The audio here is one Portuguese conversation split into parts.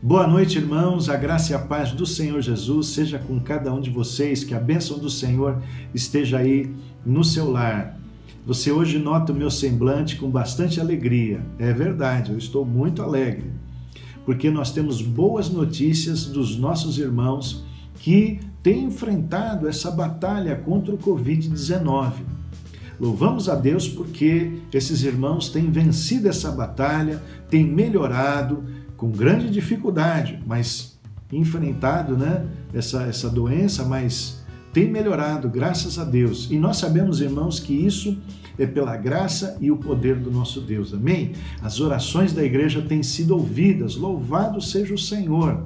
Boa noite, irmãos. A graça e a paz do Senhor Jesus seja com cada um de vocês. Que a bênção do Senhor esteja aí no seu lar. Você hoje nota o meu semblante com bastante alegria. É verdade, eu estou muito alegre, porque nós temos boas notícias dos nossos irmãos que têm enfrentado essa batalha contra o Covid-19. Louvamos a Deus porque esses irmãos têm vencido essa batalha, têm melhorado com grande dificuldade, mas enfrentado, essa doença, mas tem melhorado, graças a Deus. E nós sabemos, irmãos, que isso é pela graça e o poder do nosso Deus. Amém? As orações da igreja têm sido ouvidas. Louvado seja o Senhor.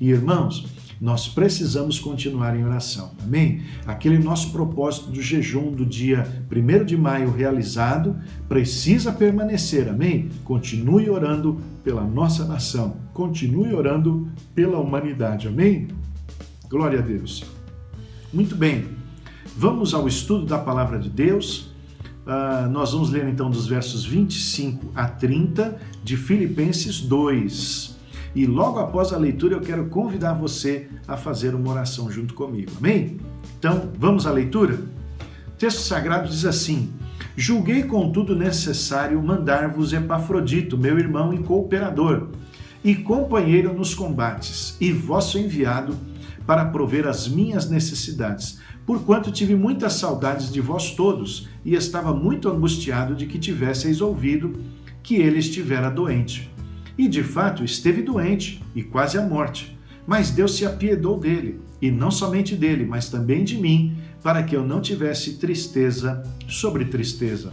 E, irmãos, nós precisamos continuar em oração. Amém? Aquele nosso propósito do jejum do dia 1º de maio realizado precisa permanecer. Amém? Continue orando pela nossa nação. Continue orando pela humanidade. Amém? Glória a Deus. Muito bem. Vamos ao estudo da palavra de Deus. Nós vamos ler então dos versos 25 a 30 de Filipenses 2. E logo após a leitura eu quero convidar você a fazer uma oração junto comigo. Amém? Então, vamos à leitura? O texto sagrado diz assim: Julguei contudo necessário mandar-vos Epafrodito, meu irmão e cooperador, e companheiro nos combates, e vosso enviado para prover as minhas necessidades, porquanto tive muitas saudades de vós todos, e estava muito angustiado de que tivesseis ouvido que ele estivera doente. E de fato esteve doente e quase à morte, mas Deus se apiedou dele, e não somente dele, mas também de mim, para que eu não tivesse tristeza sobre tristeza.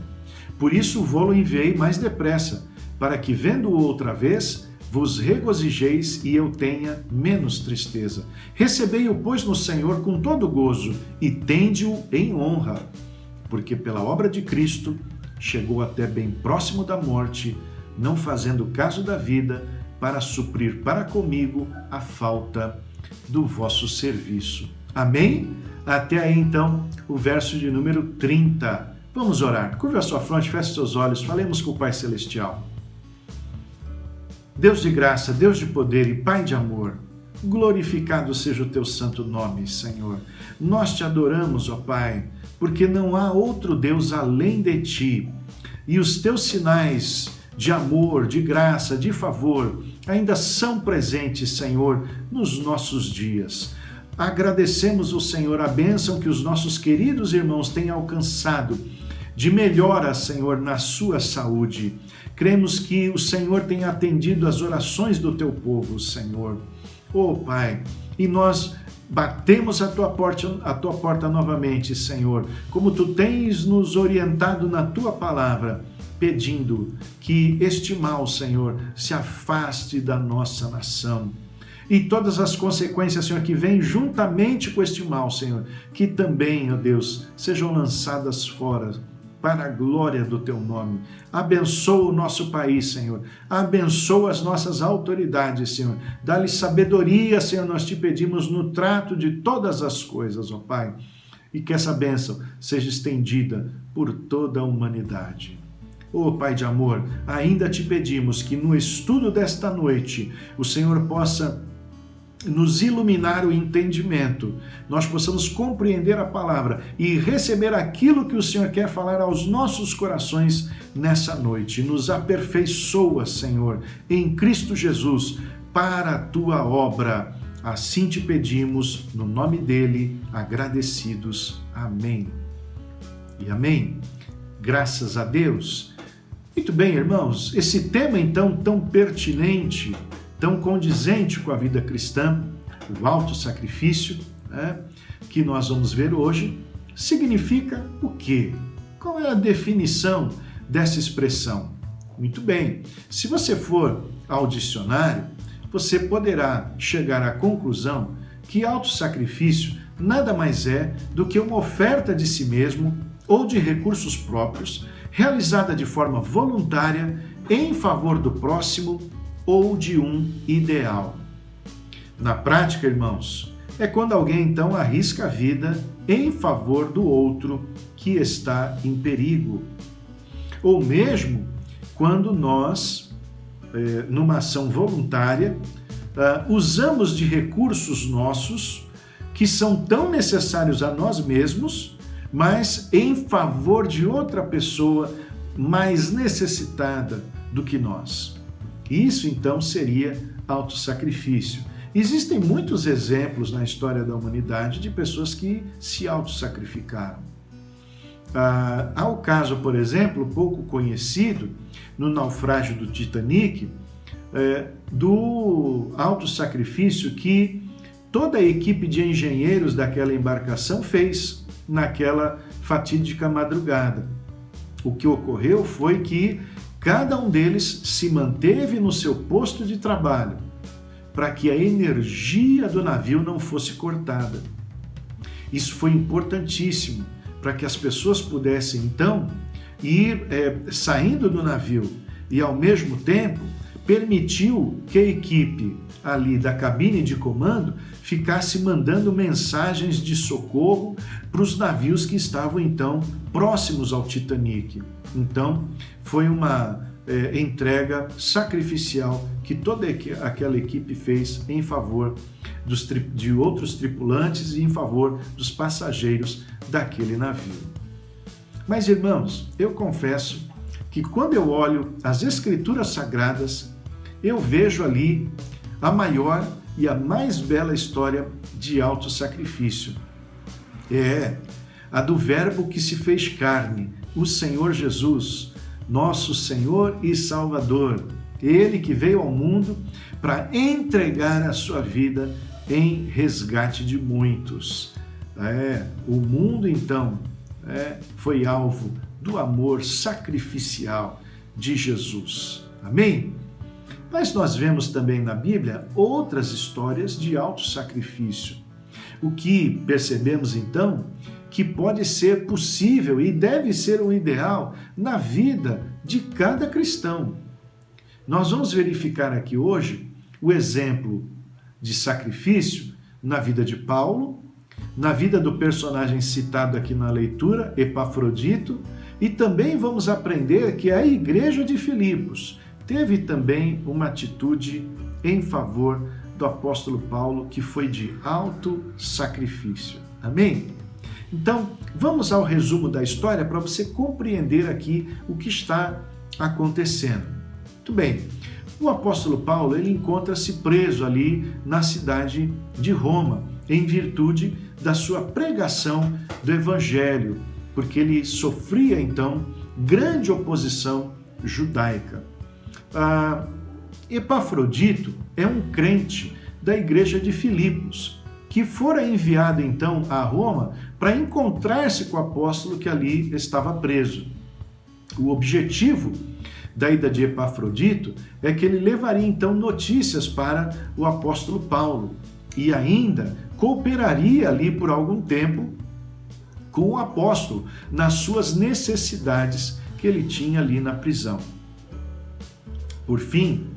Por isso vô-lo enviei mais depressa, para que vendo-o outra vez, vos regozijeis e eu tenha menos tristeza. Recebei-o, pois, no Senhor com todo gozo, e tende-o em honra, porque pela obra de Cristo chegou até bem próximo da morte, não fazendo caso da vida, para suprir para comigo a falta do vosso serviço. Amém? Até aí, então, o verso de número 30. Vamos orar. Curva a sua fronte, feche seus olhos, falemos com o Pai Celestial. Deus de graça, Deus de poder e Pai de amor, glorificado seja o teu santo nome, Senhor. Nós te adoramos, ó Pai, porque não há outro Deus além de ti, e os teus sinais de amor, de graça, de favor, ainda são presentes, Senhor, nos nossos dias. Agradecemos ao Senhor a bênção que os nossos queridos irmãos têm alcançado de melhora, Senhor, na sua saúde. Cremos que o Senhor tem atendido as orações do teu povo, Senhor. Oh, Pai, e nós batemos a tua porta novamente, Senhor, como tu tens nos orientado na tua palavra, pedindo que este mal, Senhor, se afaste da nossa nação. E todas as consequências, Senhor, que vêm juntamente com este mal, Senhor, que também, ó Deus, sejam lançadas fora para a glória do teu nome. Abençoa o nosso país, Senhor. Abençoa as nossas autoridades, Senhor. Dá-lhe sabedoria, Senhor, nós te pedimos no trato de todas as coisas, ó Pai. E que essa bênção seja estendida por toda a humanidade. Ó Pai de amor, ainda te pedimos que no estudo desta noite o Senhor possa nos iluminar o entendimento, nós possamos compreender a palavra e receber aquilo que o Senhor quer falar aos nossos corações nessa noite. Nos aperfeiçoa, Senhor, em Cristo Jesus, para a tua obra. Assim te pedimos, no nome dele, agradecidos. Amém. E amém. Graças a Deus. Muito bem, irmãos, esse tema então tão pertinente, tão condizente com a vida cristã, o autossacrifício, que nós vamos ver hoje, significa o quê? Qual é a definição dessa expressão? Muito bem, se você for ao dicionário, você poderá chegar à conclusão que autossacrifício nada mais é do que uma oferta de si mesmo ou de recursos próprios, realizada de forma voluntária em favor do próximo ou de um ideal. Na prática, irmãos, é quando alguém então arrisca a vida em favor do outro que está em perigo. Ou mesmo quando nós, numa ação voluntária, usamos de recursos nossos que são tão necessários a nós mesmos, mas em favor de outra pessoa mais necessitada do que nós. Isso então seria autossacrifício. Existem muitos exemplos na história da humanidade de pessoas que se autossacrificaram. Há o caso, por exemplo, pouco conhecido, no naufrágio do Titanic, do autossacrifício que toda a equipe de engenheiros daquela embarcação fez naquela fatídica madrugada. O que ocorreu foi que cada um deles se manteve no seu posto de trabalho para que a energia do navio não fosse cortada. Isso foi importantíssimo para que as pessoas pudessem então ir saindo do navio e ao mesmo tempo permitiu que a equipe ali da cabine de comando ficasse mandando mensagens de socorro para os navios que estavam então próximos ao Titanic. Então foi uma entrega sacrificial que toda aquela equipe fez em favor de outros tripulantes e em favor dos passageiros daquele navio. Mas, irmãos, eu confesso que quando eu olho as Escrituras Sagradas, eu vejo ali a maior e a mais bela história de autossacrifício. É a do Verbo que se fez carne, o Senhor Jesus, nosso Senhor e Salvador. Ele que veio ao mundo para entregar a sua vida em resgate de muitos. O mundo, então, foi alvo do amor sacrificial de Jesus. Amém? Mas nós vemos também na Bíblia outras histórias de autossacrifício. O que percebemos, então, que pode ser possível e deve ser o ideal na vida de cada cristão. Nós vamos verificar aqui hoje o exemplo de sacrifício na vida de Paulo, na vida do personagem citado aqui na leitura, Epafrodito, e também vamos aprender que a igreja de Filipos teve também uma atitude em favor do apóstolo Paulo, que foi de autossacrifício. Amém? Então, vamos ao resumo da história para você compreender aqui o que está acontecendo. Muito bem, o apóstolo Paulo ele encontra-se preso ali na cidade de Roma, em virtude da sua pregação do Evangelho, porque ele sofria então grande oposição judaica. Epafrodito é um crente da igreja de Filipos, que fora enviado então a Roma para encontrar-se com o apóstolo que ali estava preso. O objetivo da ida de Epafrodito é que ele levaria então notícias para o apóstolo Paulo e ainda cooperaria ali por algum tempo com o apóstolo nas suas necessidades que ele tinha ali na prisão. Por fim,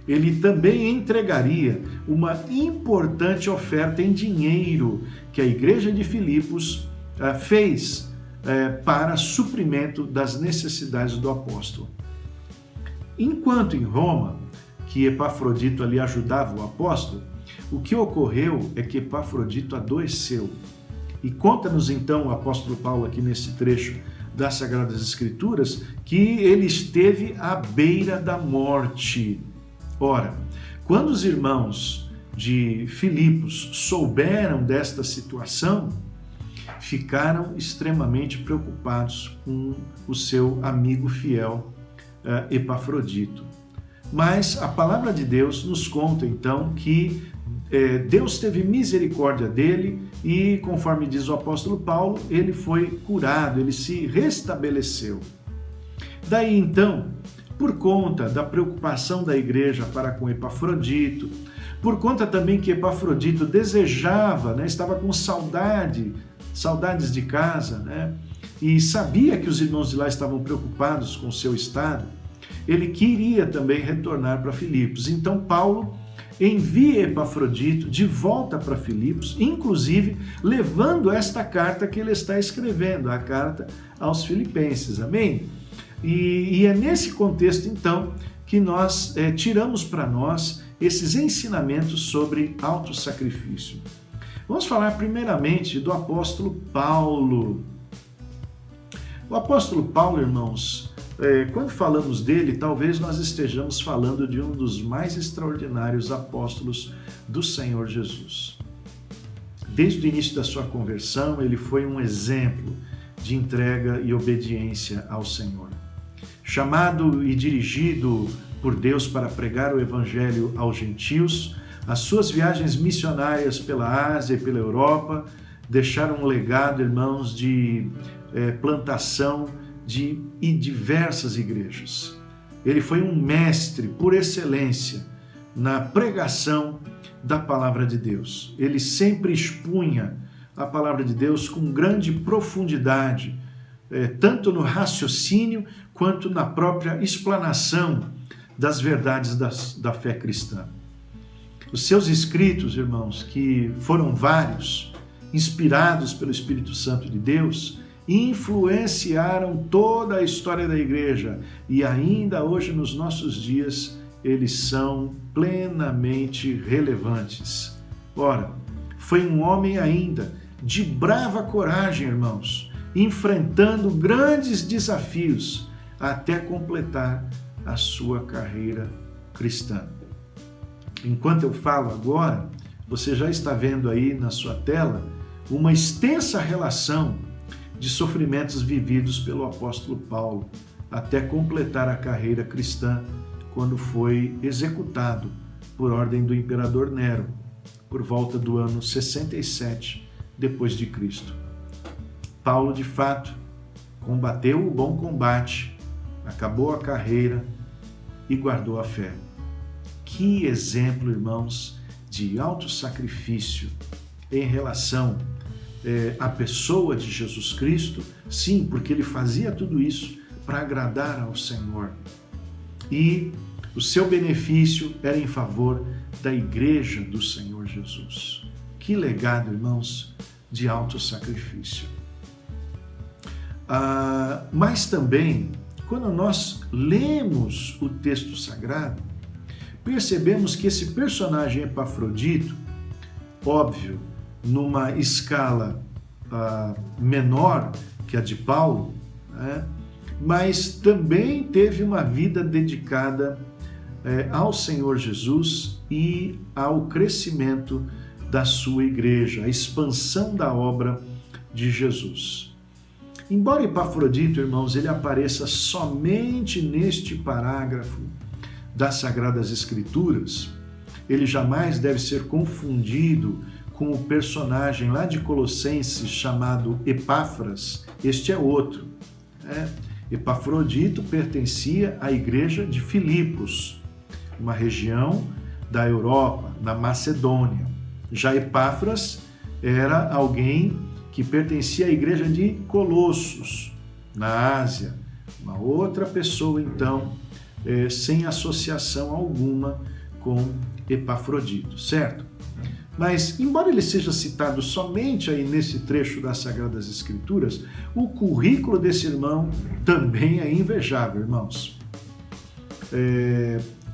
ele também entregaria uma importante oferta em dinheiro que a igreja de Filipos fez para suprimento das necessidades do apóstolo. Enquanto em Roma, que Epafrodito ali ajudava o apóstolo, o que ocorreu é que Epafrodito adoeceu. E conta-nos então o apóstolo Paulo aqui nesse trecho das Sagradas Escrituras que ele esteve à beira da morte. Ora, quando os irmãos de Filipos souberam desta situação, ficaram extremamente preocupados com o seu amigo fiel Epafrodito. Mas a palavra de Deus nos conta então que Deus teve misericórdia dele e, conforme diz o apóstolo Paulo, ele foi curado, ele se restabeleceu. Daí então, por conta da preocupação da igreja para com Epafrodito, por conta também que Epafrodito desejava, estava com saudades de casa, e sabia que os irmãos de lá estavam preocupados com o seu estado, ele queria também retornar para Filipos. Então Paulo envia Epafrodito de volta para Filipos, inclusive levando esta carta que ele está escrevendo, a carta aos Filipenses, amém? E é nesse contexto, então, que nós tiramos para nós esses ensinamentos sobre autossacrifício. Vamos falar primeiramente do apóstolo Paulo. O apóstolo Paulo, irmãos, quando falamos dele, talvez nós estejamos falando de um dos mais extraordinários apóstolos do Senhor Jesus. Desde o início da sua conversão, ele foi um exemplo de entrega e obediência ao Senhor. Chamado e dirigido por Deus para pregar o evangelho aos gentios, as suas viagens missionárias pela Ásia e pela Europa deixaram um legado, irmãos, de plantação de diversas igrejas. Ele foi um mestre por excelência na pregação da palavra de Deus. Ele sempre expunha a palavra de Deus com grande profundidade, tanto no raciocínio quanto na própria explanação das verdades da fé cristã. Os seus escritos, irmãos, que foram vários, inspirados pelo Espírito Santo de Deus, influenciaram toda a história da igreja e ainda hoje, nos nossos dias, eles são plenamente relevantes. Ora, foi um homem ainda de brava coragem, irmãos, enfrentando grandes desafios até completar a sua carreira cristã. Enquanto eu falo agora, você já está vendo aí na sua tela uma extensa relação de sofrimentos vividos pelo apóstolo Paulo até completar a carreira cristã, quando foi executado por ordem do imperador Nero, por volta do ano 67 depois de Cristo. Paulo, de fato, combateu o bom combate, acabou a carreira e guardou a fé. Que exemplo, irmãos, de autossacrifício em relação à pessoa de Jesus Cristo. Sim, porque ele fazia tudo isso para agradar ao Senhor. E o seu benefício era em favor da igreja do Senhor Jesus. Que legado, irmãos, de autossacrifício. Mas também, quando nós lemos o texto sagrado, percebemos que esse personagem Epafrodito, óbvio, numa escala menor que a de Paulo, né? Mas também teve uma vida dedicada ao Senhor Jesus e ao crescimento da sua igreja, a expansão da obra de Jesus. Embora Epafrodito, irmãos, ele apareça somente neste parágrafo das Sagradas Escrituras, ele jamais deve ser confundido com o personagem lá de Colossenses chamado Epáfras. Este é outro. Epafrodito pertencia à igreja de Filipos, uma região da Europa, na Macedônia. Já Epáfras era alguém que pertencia à igreja de Colossos, na Ásia. Uma outra pessoa, então, sem associação alguma com Epafrodito, certo? Mas, embora ele seja citado somente aí nesse trecho das Sagradas Escrituras, o currículo desse irmão também é invejável, irmãos.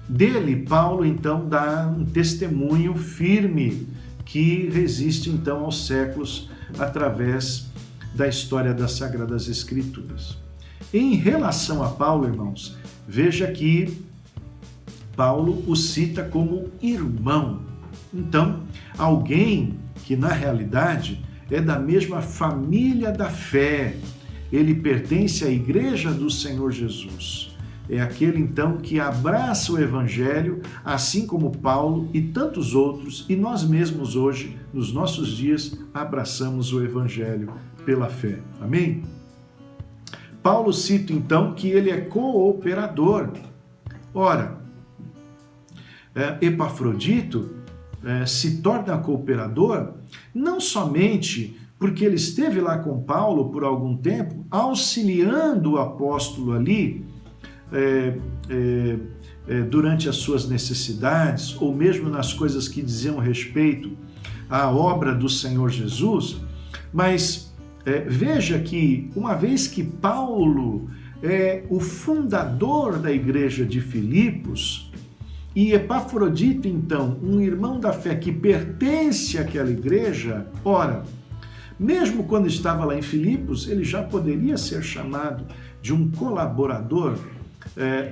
Dele, Paulo, então, dá um testemunho firme que resiste, então, aos séculos através da história das Sagradas Escrituras. Em relação a Paulo, irmãos, veja que Paulo o cita como irmão. Então, alguém que, na realidade, é da mesma família da fé. Ele pertence à igreja do Senhor Jesus. É aquele, então, que abraça o Evangelho, assim como Paulo e tantos outros, e nós mesmos hoje, nos nossos dias, abraçamos o Evangelho pela fé. Amém? Paulo cita, então, que ele é cooperador. Ora, Epafrodito se torna cooperador não somente porque ele esteve lá com Paulo por algum tempo, auxiliando o apóstolo ali durante as suas necessidades, ou mesmo nas coisas que diziam respeito à obra do Senhor Jesus, mas veja que, uma vez que Paulo é o fundador da igreja de Filipos, E Epafrodito, então, um irmão da fé que pertence àquela igreja, ora, mesmo quando estava lá em Filipos, ele já poderia ser chamado de um colaborador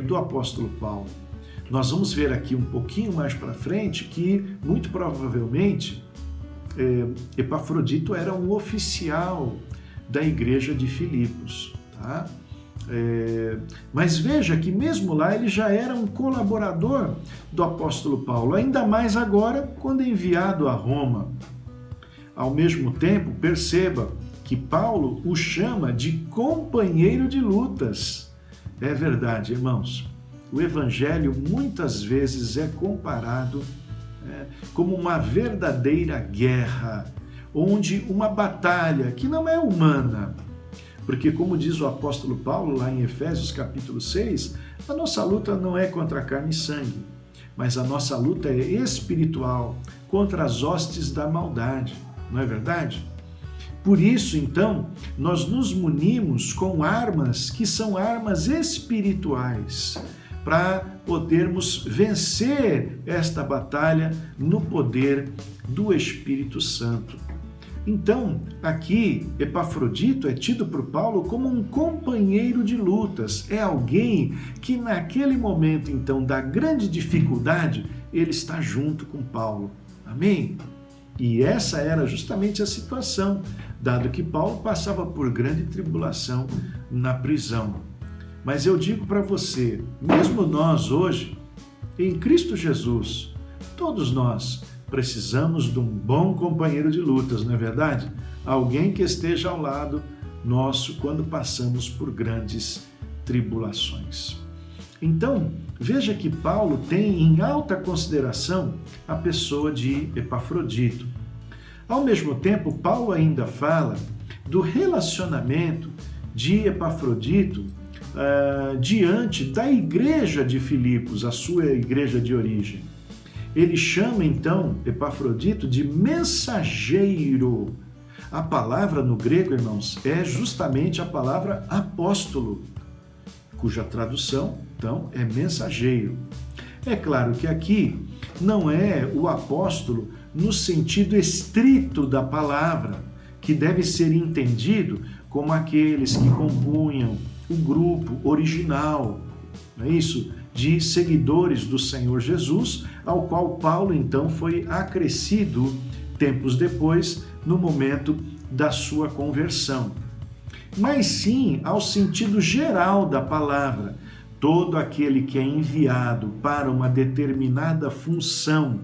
do apóstolo Paulo. Nós vamos ver aqui um pouquinho mais para frente que, muito provavelmente, Epafrodito era um oficial da igreja de Filipos, tá? Mas veja que mesmo lá ele já era um colaborador do apóstolo Paulo, ainda mais agora quando é enviado a Roma. Ao mesmo tempo, perceba que Paulo o chama de companheiro de lutas. É verdade, irmãos. O evangelho muitas vezes é comparado como uma verdadeira guerra, onde uma batalha que não é humana, porque como diz o apóstolo Paulo lá em Efésios capítulo 6, a nossa luta não é contra carne e sangue, mas a nossa luta é espiritual, contra as hostes da maldade. Não é verdade? Por isso, então, nós nos munimos com armas que são armas espirituais, para podermos vencer esta batalha no poder do Espírito Santo. Então, aqui, Epafrodito é tido por Paulo como um companheiro de lutas. É alguém que naquele momento, então, da grande dificuldade, ele está junto com Paulo. Amém? E essa era justamente a situação, dado que Paulo passava por grande tribulação na prisão. Mas eu digo para você, mesmo nós hoje, em Cristo Jesus, todos nós precisamos de um bom companheiro de lutas, não é verdade? Alguém que esteja ao lado nosso quando passamos por grandes tribulações. Então, veja que Paulo tem em alta consideração a pessoa de Epafrodito. Ao mesmo tempo, Paulo ainda fala do relacionamento de Epafrodito diante da igreja de Filipos, a sua igreja de origem. Ele chama então Epafrodito de mensageiro. A palavra no grego, irmãos, é justamente a palavra apóstolo, cuja tradução, então, é mensageiro. É claro que aqui não é o apóstolo no sentido estrito da palavra, que deve ser entendido como aqueles que compunham o grupo original, não é isso? De seguidores do Senhor Jesus, ao qual Paulo então foi acrescido tempos depois, no momento da sua conversão. Mas sim ao sentido geral da palavra, todo aquele que é enviado para uma determinada função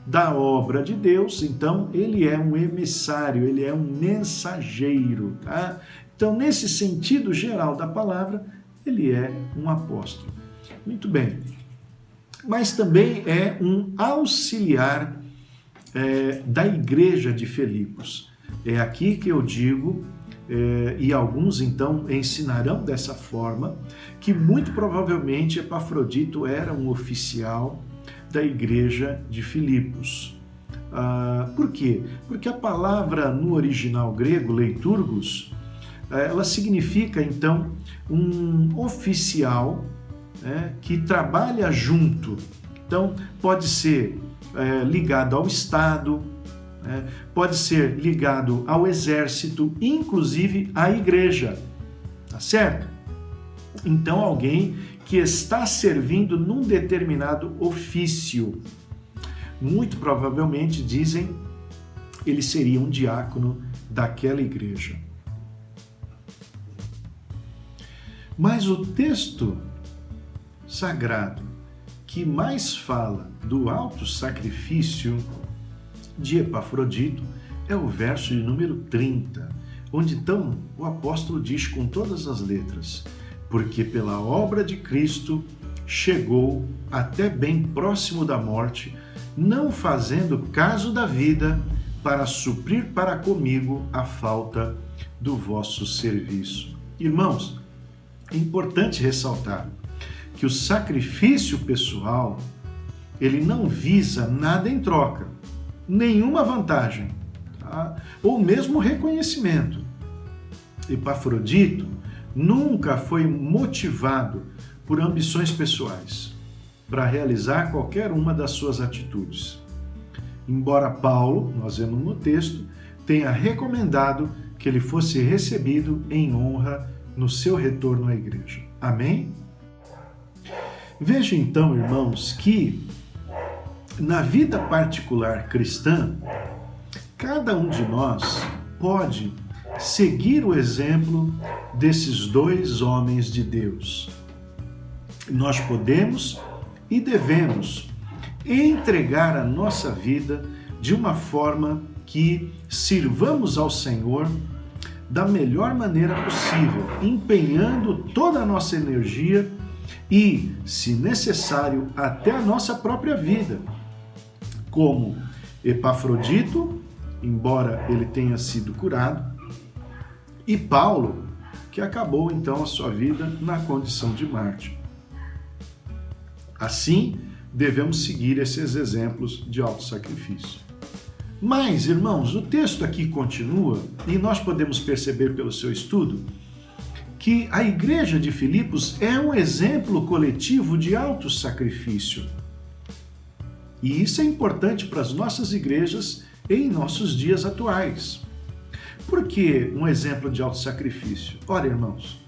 da obra de Deus, então ele é um emissário, ele é um mensageiro, tá? Então, nesse sentido geral da palavra, ele é um apóstolo. Muito bem. Mas também é um auxiliar da igreja de Filipos. É aqui que eu digo, e alguns então ensinarão dessa forma, que muito provavelmente Epafrodito era um oficial da igreja de Filipos. Por quê? Porque a palavra no original grego, leiturgos, ela significa então um oficial que trabalha junto. Então, pode ser ligado ao Estado, pode ser ligado ao exército, inclusive à igreja, tá certo? Então, alguém que está servindo num determinado ofício. Muito provavelmente, dizem, ele seria um diácono daquela igreja. Mas o texto sagrado que mais fala do alto sacrifício de Epafrodito é o verso de número 30, onde então o apóstolo diz com todas as letras: porque pela obra de Cristo chegou até bem próximo da morte, não fazendo caso da vida, para suprir para comigo a falta do vosso serviço. Irmãos, é importante ressaltar que o sacrifício pessoal, ele não visa nada em troca, nenhuma vantagem, tá? Ou mesmo reconhecimento. Epafrodito nunca foi motivado por ambições pessoais. para realizar qualquer uma das suas atitudes. Embora Paulo, nós vemos no texto, tenha recomendado que ele fosse recebido em honra no seu retorno à igreja. Amém? Veja então, irmãos, que na vida particular cristã, cada um de nós pode seguir o exemplo desses dois homens de Deus. Nós podemos e devemos entregar a nossa vida de uma forma que sirvamos ao Senhor da melhor maneira possível, empenhando toda a nossa energia e, se necessário, até a nossa própria vida, como Epafrodito, embora ele tenha sido curado, e Paulo, que acabou então a sua vida na condição de mártir. Assim, devemos seguir esses exemplos de autossacrifício. Mas, irmãos, o texto aqui continua, e nós podemos perceber pelo seu estudo, que a igreja de Filipos é um exemplo coletivo de autossacrifício. E isso é importante para as nossas igrejas em nossos dias atuais. Por que um exemplo de autossacrifício? Ora, irmãos,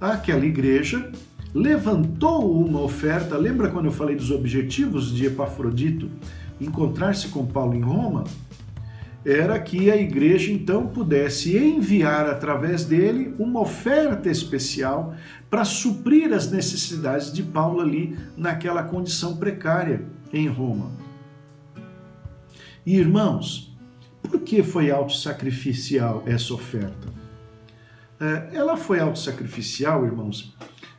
aquela igreja levantou uma oferta. Lembra quando eu falei dos objetivos de Epafrodito encontrar-se com Paulo em Roma? Era que a igreja então pudesse enviar através dele uma oferta especial para suprir as necessidades de Paulo ali naquela condição precária em Roma. E irmãos, por que foi autossacrificial essa oferta? Ela foi autossacrificial, irmãos,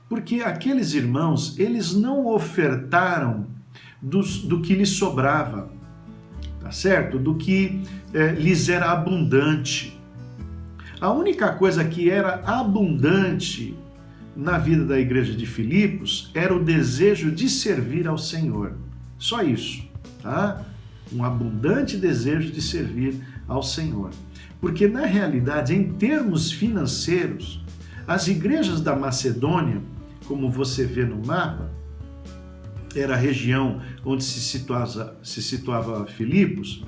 porque aqueles irmãos, eles não ofertaram do que lhes sobrava, tá certo? Do que lhes era abundante. A única coisa que era abundante na vida da igreja de Filipos era o desejo de servir ao Senhor. Só isso, tá? Um abundante desejo de servir ao Senhor. Porque, na realidade, em termos financeiros, as igrejas da Macedônia, como você vê no mapa, era a região onde se situava Filipos,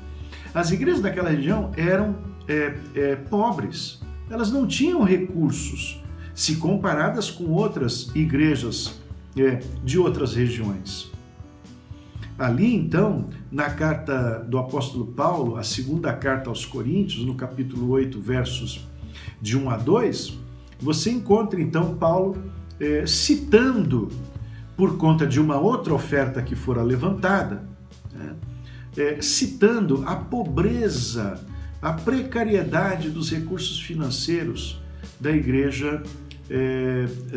as igrejas daquela região eram pobres, elas não tinham recursos, se comparadas com outras igrejas de outras regiões. Ali, então, na carta do apóstolo Paulo, a segunda carta aos Coríntios, no capítulo 8, versos de 1 a 2, você encontra, então, Paulo citando, por conta de uma outra oferta que fora levantada, citando a pobreza, a precariedade dos recursos financeiros da igreja,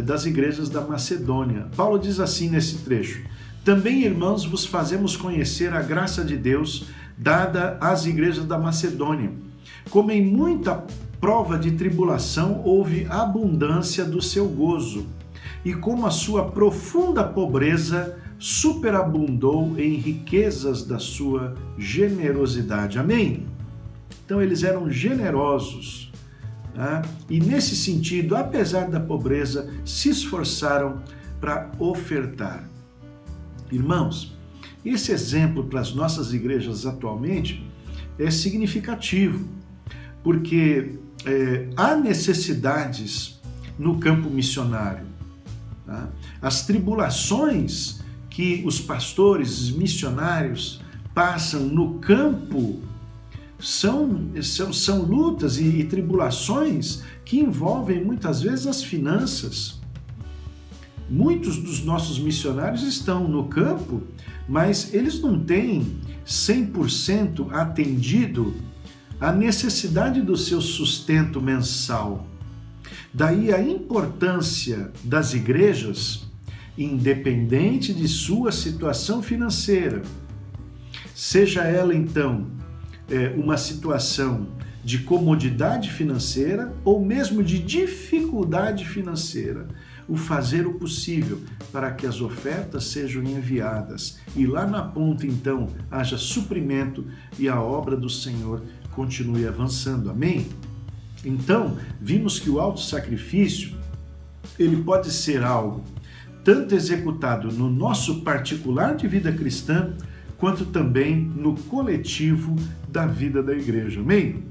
das igrejas da Macedônia. Paulo diz assim nesse trecho: também, irmãos, vos fazemos conhecer a graça de Deus dada às igrejas da Macedônia. Como em muita prova de tribulação houve abundância do seu gozo, e como a sua profunda pobreza superabundou em riquezas da sua generosidade. Amém? Então eles eram generosos, tá? E nesse sentido, apesar da pobreza, se esforçaram para ofertar. Irmãos, esse exemplo para as nossas igrejas atualmente é significativo, porque há necessidades no campo missionário. Tá? As tribulações que os pastores missionários passam no campo são lutas e tribulações que envolvem muitas vezes as finanças. Muitos dos nossos missionários estão no campo, mas eles não têm 100% atendido a necessidade do seu sustento mensal. Daí a importância das igrejas, independente de sua situação financeira, seja ela então uma situação de comodidade financeira ou mesmo de dificuldade financeira, o fazer o possível para que as ofertas sejam enviadas e lá na ponta então haja suprimento e a obra do Senhor continue avançando. Amém? Então, vimos que o autossacrifício, ele pode ser algo tanto executado no nosso particular de vida cristã, quanto também no coletivo da vida da igreja. Amém?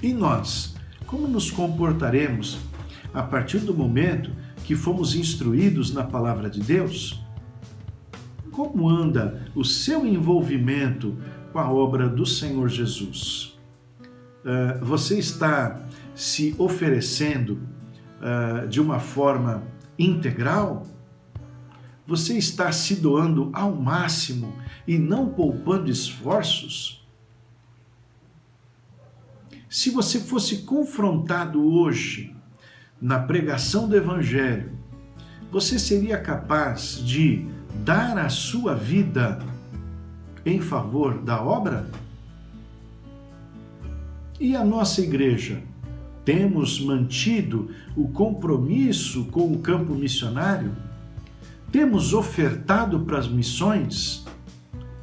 E nós, como nos comportaremos a partir do momento que fomos instruídos na palavra de Deus? Como anda o seu envolvimento com a obra do Senhor Jesus? Você está se oferecendo de uma forma integral? Você está se doando ao máximo e não poupando esforços? Se você fosse confrontado hoje na pregação do Evangelho, você seria capaz de dar a sua vida em favor da obra? E a nossa igreja? Temos mantido o compromisso com o campo missionário? Temos ofertado para as missões,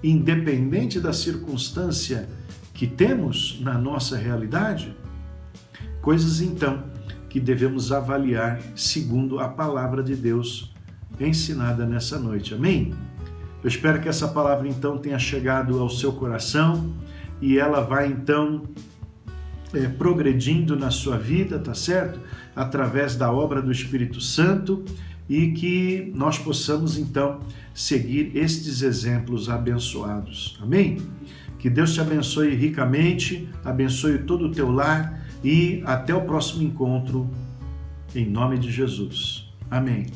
independente da circunstância que temos na nossa realidade? Coisas, então, que devemos avaliar segundo a palavra de Deus ensinada nessa noite. Amém? Eu espero que essa palavra, então, tenha chegado ao seu coração e ela vai, então, progredindo na sua vida, tá certo? Através da obra do Espírito Santo, e que nós possamos, então, seguir estes exemplos abençoados. Amém? Que Deus te abençoe ricamente, abençoe todo o teu lar e até o próximo encontro, em nome de Jesus. Amém.